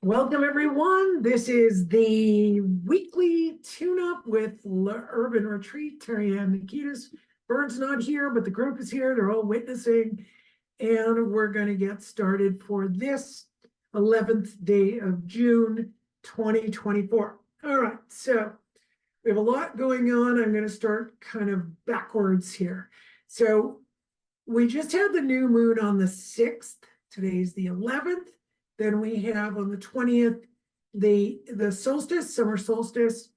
Welcome, everyone. This is the weekly tune-up with Urban Retreat. Terryann, Nikitas. Bird's not here, but the group is here. They're all witnessing. And we're going to get started for this 11th day of June, 2024. All right, so we have a lot going on. I'm going to start kind of backwards here. So we just had the new moon on the 6th. Today's the 11th. Then we have on the 20th, the solstice, summer solstice,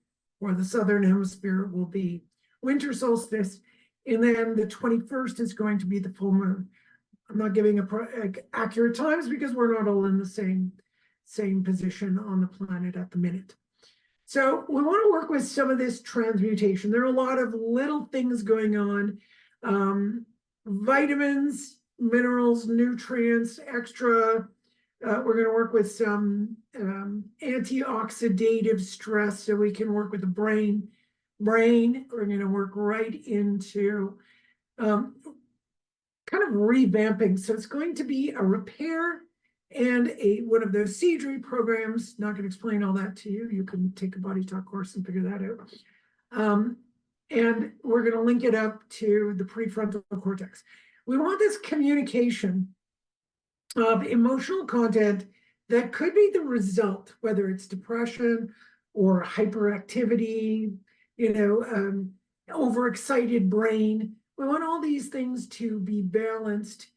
or the southern hemisphere will be winter solstice. And then the 21st is going to be the full moon. I'm not giving accurate times because we're not all in the same position on the planet at the minute. So we want to work with some of this transmutation. There are a lot of little things going on. Vitamins, minerals, nutrients, extra. We're going to work with some antioxidative stress so we can work with the brain. We're going to work right into kind of revamping. So it's going to be a repair and one of those Seedry programs. Not going to explain all that to you. You can take a body talk course and figure that out. And we're going to link it up to the prefrontal cortex. We want this communication of emotional content that could be the result, whether it's depression or hyperactivity, overexcited brain. We want all these things to be balanced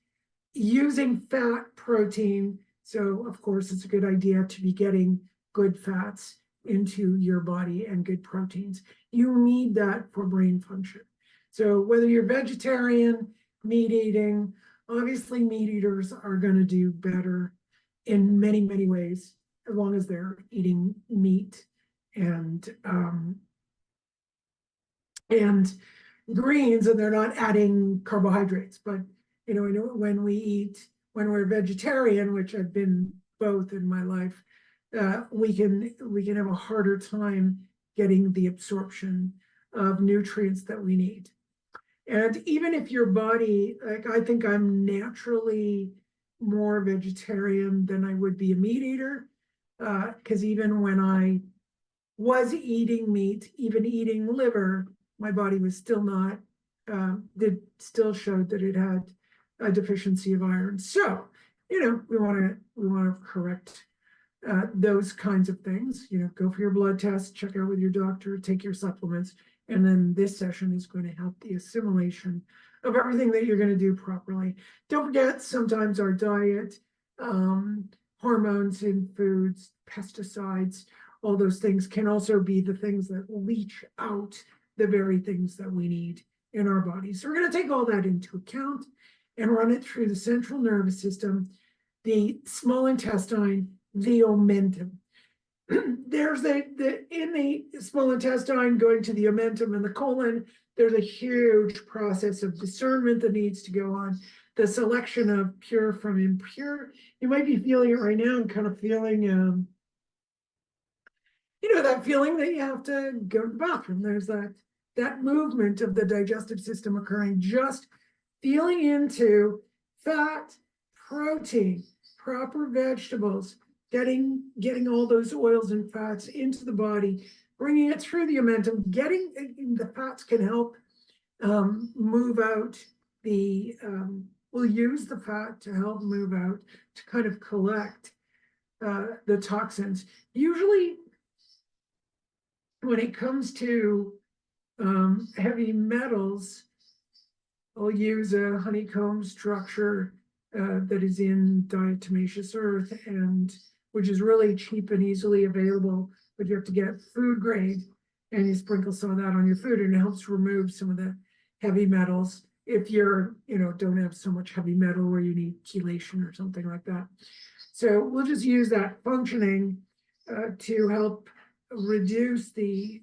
using fat, protein. So, of course, it's a good idea to be getting good fats into your body and good proteins. You need that for brain function. So whether you're vegetarian, meat eating, obviously meat eaters are going to do better in many, many ways, as long as they're eating meat and greens and they're not adding carbohydrates. But when we're vegetarian, which I've been both in my life, we can have a harder time getting the absorption of nutrients that we need. And even if your body, like I think I'm naturally more vegetarian than I would be a meat eater, because even when I was eating meat, even eating liver, my body was still not, still showed that it had a deficiency of iron. So, we want to correct those kinds of things. Go for your blood test, check out with your doctor, take your supplements. And then this session is going to help the assimilation of everything that you're going to do properly. Don't forget, sometimes our diet, hormones in foods, pesticides, all those things can also be the things that leach out the very things that we need in our bodies. So we're going to take all that into account and run it through the central nervous system, the small intestine, the omentum. There's in the small intestine going to the omentum and the colon, there's a huge process of discernment that needs to go on. The selection of pure from impure. You might be feeling it right now and kind of feeling, that feeling that you have to go to the bathroom. There's that movement of the digestive system occurring, just feeling into fat, protein, proper vegetables, getting all those oils and fats into the body, bringing it through the omentum, getting the fats can help move out we'll use the fat to help move out, to kind of collect the toxins. Usually when it comes to heavy metals, I'll use a honeycomb structure that is in diatomaceous earth, and which is really cheap and easily available, but you have to get food grade, and you sprinkle some of that on your food, and it helps remove some of the heavy metals if you're, don't have so much heavy metal where you need chelation or something like that. So we'll just use that functioning to help reduce the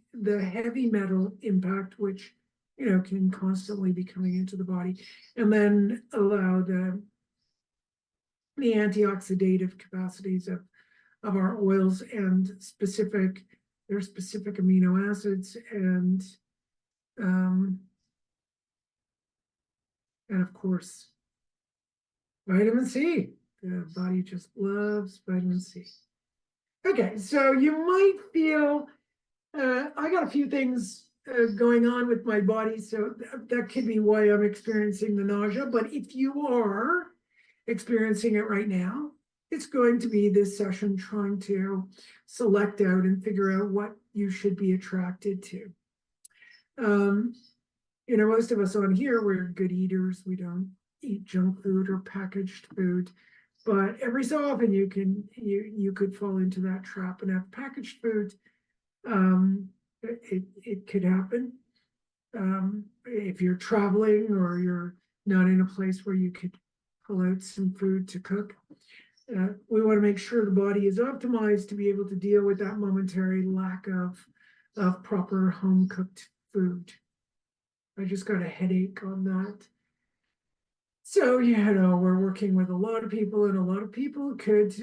heavy metal impact, which can constantly be coming into the body, and then allow the antioxidative capacities of our oils and their specific amino acids and of course vitamin C. The body just loves vitamin C. Okay, so you might feel, I got a few things going on with my body, so that could be why I'm experiencing the nausea. But if you are experiencing it right now, it's going to be this session trying to select out and figure out what you should be attracted to. Um, most of us on here, we're good eaters. We don't eat junk food or packaged food. But every so often you could fall into that trap and have packaged food. It could happen. If you're traveling or you're not in a place where you could pull out some food to cook. We want to make sure the body is optimized to be able to deal with that momentary lack of proper home cooked food. I just got a headache on that. So, we're working with a lot of people, and a lot of people could,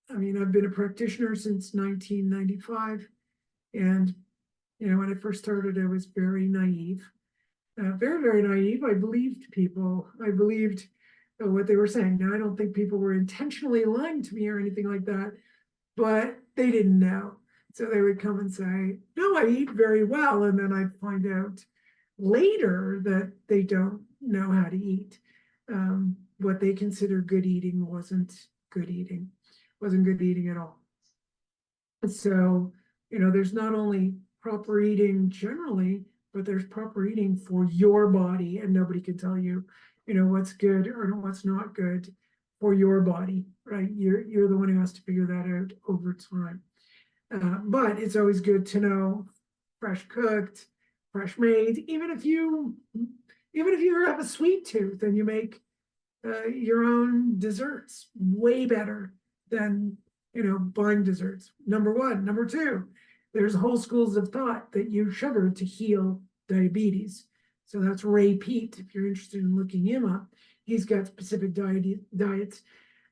I've been a practitioner since 1995. And, when I first started, I was very naive, very, very naive. I believed people. I believed what they were saying. Now, I don't think people were intentionally lying to me or anything like that, but they didn't know. So they would come and say, no, I eat very well. And then I'd find out later that they don't know how to eat. What they consider good eating wasn't good eating, wasn't good eating at all. So, there's not only proper eating generally, but there's proper eating for your body, and nobody can tell you, what's good or what's not good for your body, right? You're the one who has to figure that out over time. But it's always good to know fresh cooked, fresh made, even if you have a sweet tooth and you make your own desserts, way better than buying desserts. Number one. Number two, there's whole schools of thought that use sugar to heal diabetes. So that's Ray Peat, if you're interested in looking him up. He's got specific diets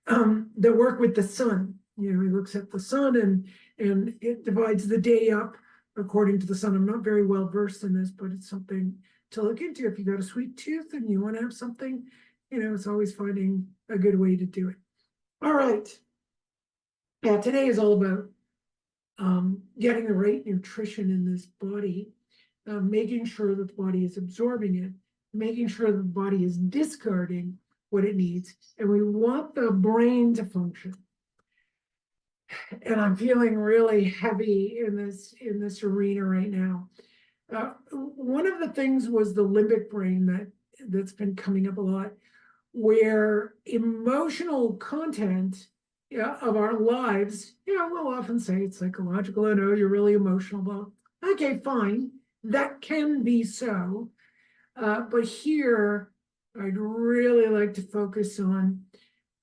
that work with the sun. He looks at the sun and it divides the day up according to the sun. I'm not very well versed in this, but it's something to look into. If you got a sweet tooth and you want to have something, it's always finding a good way to do it. All right. Yeah, today is all about getting the right nutrition in this body, making sure that the body is absorbing it, making sure that the body is discarding what it needs, and we want the brain to function. And I'm feeling really heavy in this arena right now. One of the things was the limbic brain that's been coming up a lot, where emotional content of our lives, we'll often say it's psychological. I know you're really emotional. Well, okay, fine. That can be so. But here, I'd really like to focus on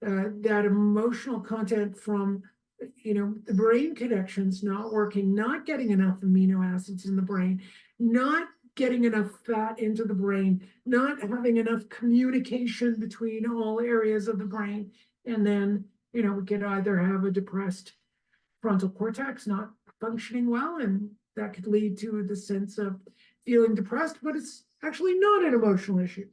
that emotional content from, the brain connections not working, not getting enough amino acids in the brain, not getting enough fat into the brain, not having enough communication between all areas of the brain. And then, we could either have a depressed frontal cortex not functioning well, and that could lead to the sense of feeling depressed, but it's actually not an emotional issue.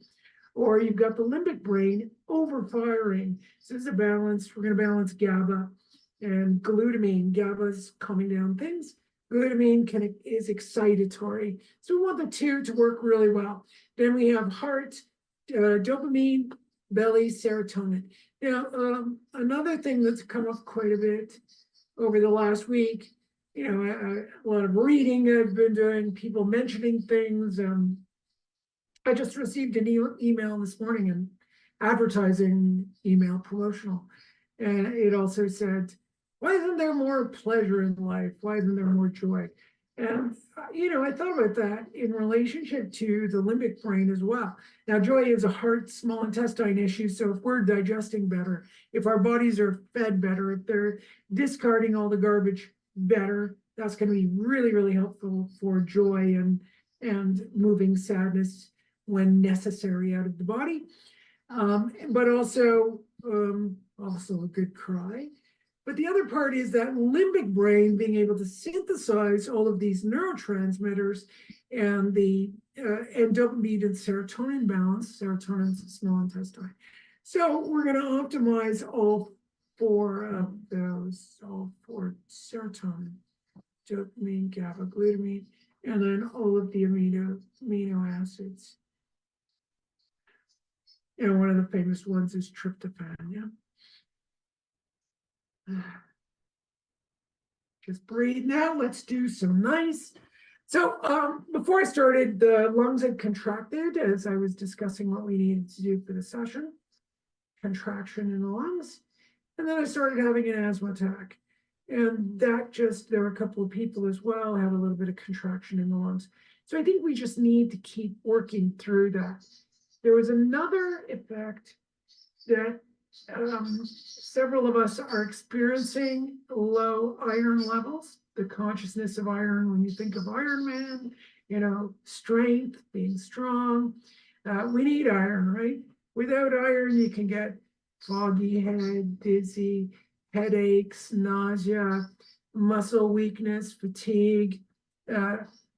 Or you've got the limbic brain overfiring. So there's a balance. We're going to balance GABA and glutamine. GABA is calming down things. Glutamine is excitatory. So we want the two to work really well. Then we have heart, dopamine, belly, serotonin. Now, another thing that's come up quite a bit over the last week, a lot of reading I've been doing, people mentioning things. I just received an email this morning, an advertising email, promotional, and it also said, why isn't there more pleasure in life? Why isn't there more joy? And, I thought about that in relationship to the limbic brain as well. Now, joy is a heart, small intestine issue. So if we're digesting better, if our bodies are fed better, if they're discarding all the garbage better, that's going to be really, really helpful for joy and moving sadness when necessary out of the body. But also a good cry. But the other part is that limbic brain being able to synthesize all of these neurotransmitters and and dopamine and serotonin balance. Serotonin is the small intestine. So we're going to optimize all four of those, all four: serotonin, dopamine, GABA, glutamine, and then all of the amino acids. And one of the famous ones is tryptophan. Yeah. Just breathe now. Let's do some nice. So before I started, the lungs had contracted as I was discussing what we needed to do for the session. Contraction in the lungs. And then I started having an asthma attack. And that there were a couple of people as well had a little bit of contraction in the lungs. So I think we just need to keep working through that. There was another effect that several of us are experiencing: low iron levels, the consciousness of iron. When you think of Iron Man, strength, being strong, we need iron, right? Without iron, you can get foggy head, dizzy, headaches, nausea, muscle weakness, fatigue,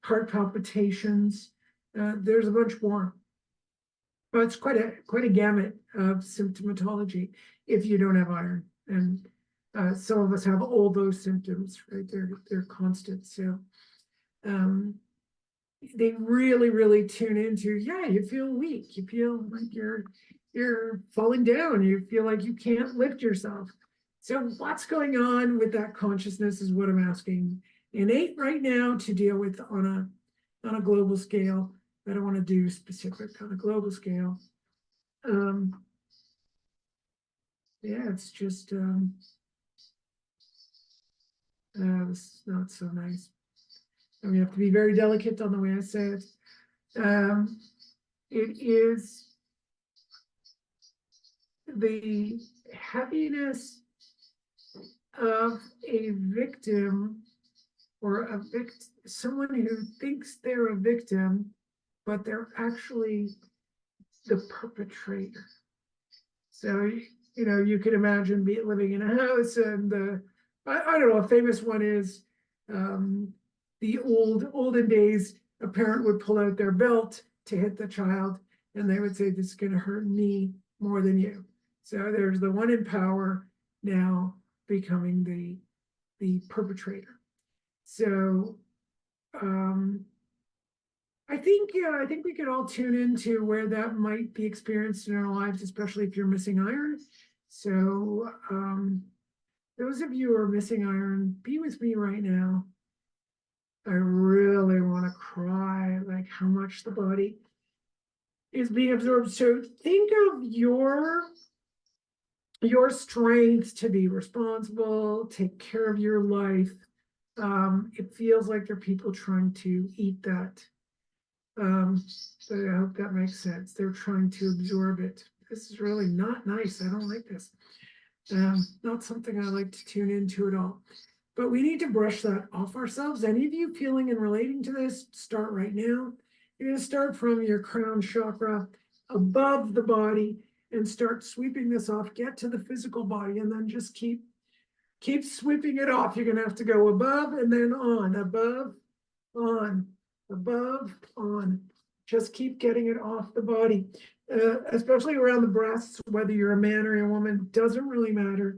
heart palpitations. There's a bunch more. But it's quite a gamut of symptomatology if you don't have iron. And some of us have all those symptoms, right? They're constant. So they really, really tune into, you feel weak. You feel like you're falling down. You feel like you can't lift yourself. So what's going on with that consciousness is what I'm asking Innate right now to deal with on a global scale. I don't want to do specific on a global scale. It's just it's not so nice. And we have to be very delicate on the way I say it. It is the heaviness of a victim, or someone who thinks they're a victim, but they're actually the perpetrator. So, you could imagine living in a house, and I don't know, a famous one is the olden days, a parent would pull out their belt to hit the child, and they would say, "This is going to hurt me more than you." So there's the one in power now becoming the perpetrator. So I think we could all tune into where that might be experienced in our lives, especially if you're missing iron. So those of you who are missing iron, be with me right now. I really want to cry, like how much the body is being absorbed. So think of your strength to be responsible, take care of your life. It feels like there are people trying to eat that. So I hope that makes sense. They're trying to absorb it. This is really not nice. I don't like this. Not something I like to tune into at all. But we need to brush that off ourselves. Any of you feeling and relating to this, start right now. You're going to start from your crown chakra above the body and start sweeping this off. Get to the physical body, and then just keep sweeping it off. You're going to have to go above and then on, above, on, above, on. Just keep getting it off the body, especially around the breasts, whether you're a man or a woman, doesn't really matter.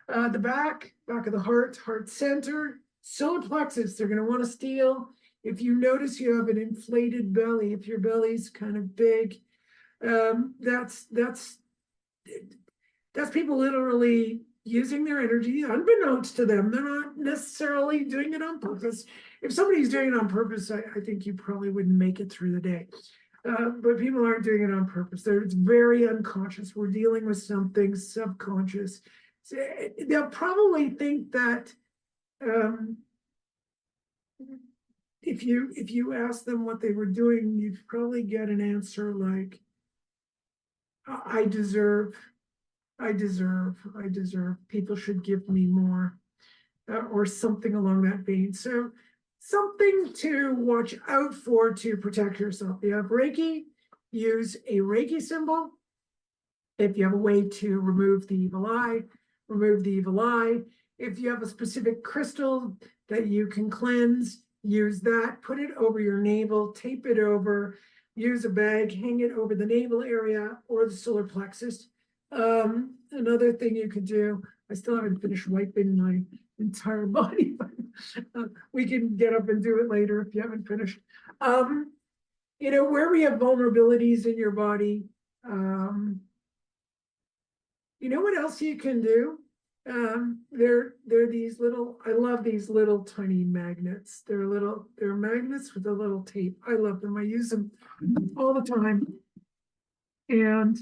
The back of the heart center, solar plexus, they're going to want to steal. If you notice you have an inflated belly, if your belly's kind of big, that's people literally using their energy unbeknownst to them. They're not necessarily doing it on purpose. If somebody's doing it on purpose, I think you probably wouldn't make it through the day. But people aren't doing it on purpose. It's very unconscious. We're dealing with something subconscious. So they'll probably think that if you ask them what they were doing, you'd probably get an answer like, I deserve. People should give me more, or something along that vein. So something to watch out for to protect yourself. If you have Reiki, use a Reiki symbol. If you have a way to remove the evil eye, remove the evil eye. If you have a specific crystal that you can cleanse, use that. Put it over your navel, tape it over, use a bag, hang it over the navel area or the solar plexus. Another thing you could do, I still haven't finished wiping my entire body, but we can get up and do it later if you haven't finished. Where we have vulnerabilities in your body, you know what else you can do? They're these little, I love these little tiny magnets. They're magnets with a little tape. I love them. I use them all the time. And,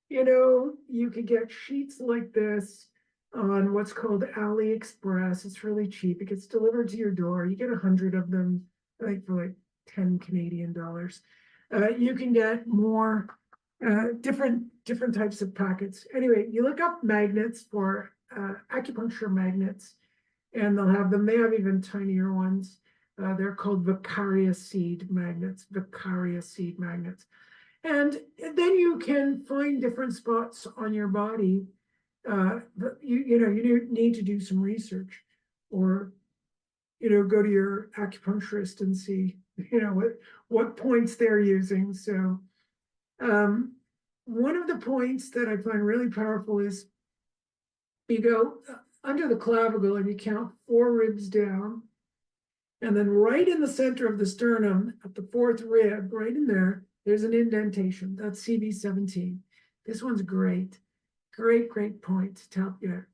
you could get sheets like this on what's called AliExpress. It's really cheap. It gets delivered to your door. You get 100 of them, I think for like 10 Canadian dollars. You can get more different types of packets. Anyway, you look up magnets for acupuncture magnets, and they'll have them. They have even tinier ones. They're called Vicaria seed magnets. Vicaria seed magnets. And then you can find different spots on your body. You need to do some research, or go to your acupuncturist and see what points they're using. So one of the points that I find really powerful is you go under the clavicle and you count 4 ribs down, and then right in the center of the sternum at the 4th rib, right in there, there's an indentation. That's CV17. This one's great. Great point to help you.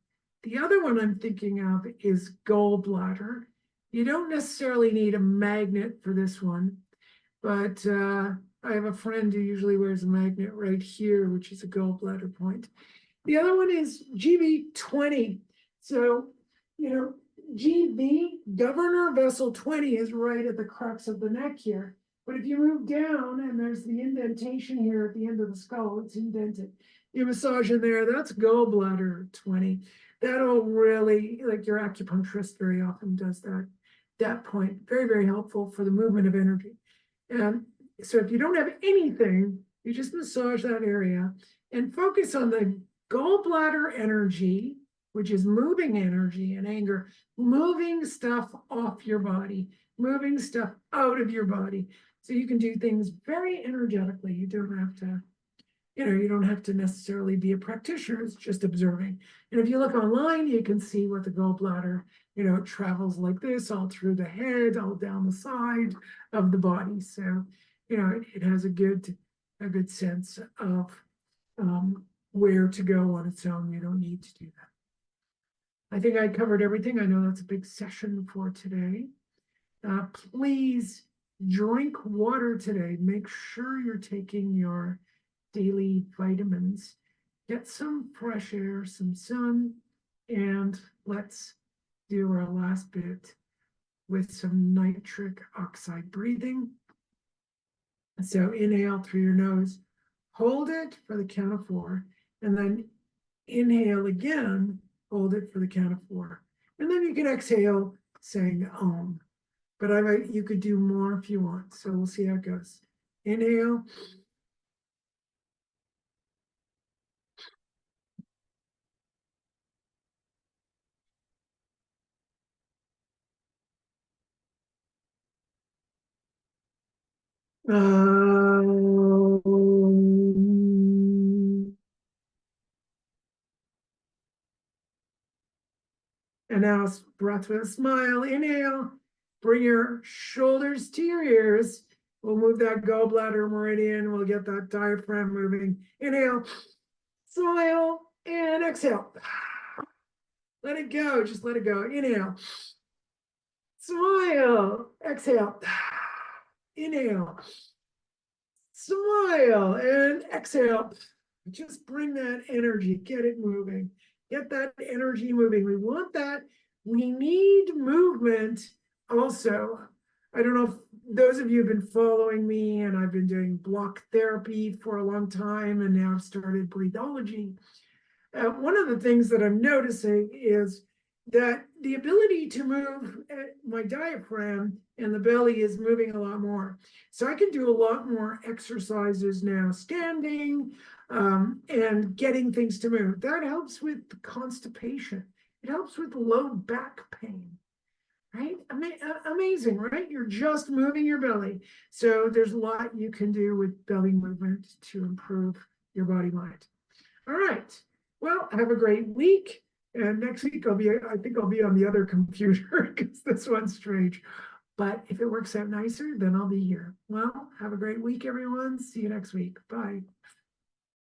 The other one I'm thinking of is gallbladder. You don't necessarily need a magnet for this one, but I have a friend who usually wears a magnet right here, which is a gallbladder point. The other one is GV20. So, GV, governor vessel 20, is right at the crux of the neck here. But if you move down and there's the indentation here at the end of the skull, it's indented. You massage in there, that's gallbladder 20. That'll really, like your acupuncturist very often does that point. Very, very helpful for the movement of energy. And so if you don't have anything, you just massage that area and focus on the gallbladder energy, which is moving energy and anger, moving stuff off your body, moving stuff out of your body. So you can do things very energetically. You don't have to necessarily be a practitioner. It's just observing. And if you look online, you can see what the gallbladder, it travels like this, all through the head, all down the side of the body. So, it has a good sense of where to go on its own. You don't need to do that. I think I covered everything. I know that's a big session for today. Please drink water today. Make sure you're taking your daily vitamins. Get some fresh air, some sun, and let's do our last bit with some nitric oxide breathing. So inhale through your nose, hold it for the count of 4, and then inhale again, hold it for the count of 4. And then you can exhale saying Om. But you could do more if you want. So we'll see how it goes. Inhale. And now breath with a smile. Inhale. Bring your shoulders to your ears. We'll move that gallbladder meridian. We'll get that diaphragm moving. Inhale. Smile. And exhale. Let it go. Just let it go. Inhale. Smile. Exhale. Inhale. Smile and exhale. Just bring that energy, get it moving, get that energy moving. We want that. We need movement also. I don't know if those of you have been following me, and I've been doing block therapy for a long time, and now I've started breathology. One of the things that I'm noticing is that the ability to move my diaphragm and the belly is moving a lot more. So I can do a lot more exercises now, standing and getting things to move. That helps with constipation. It helps with low back pain, right? Amazing, right? You're just moving your belly. So there's a lot you can do with belly movement to improve your body mind. All right. Well, have a great week. And next week I think I'll be on the other computer because this one's strange. But if it works out nicer, then I'll be here. Well, have a great week, everyone. See you next week. Bye.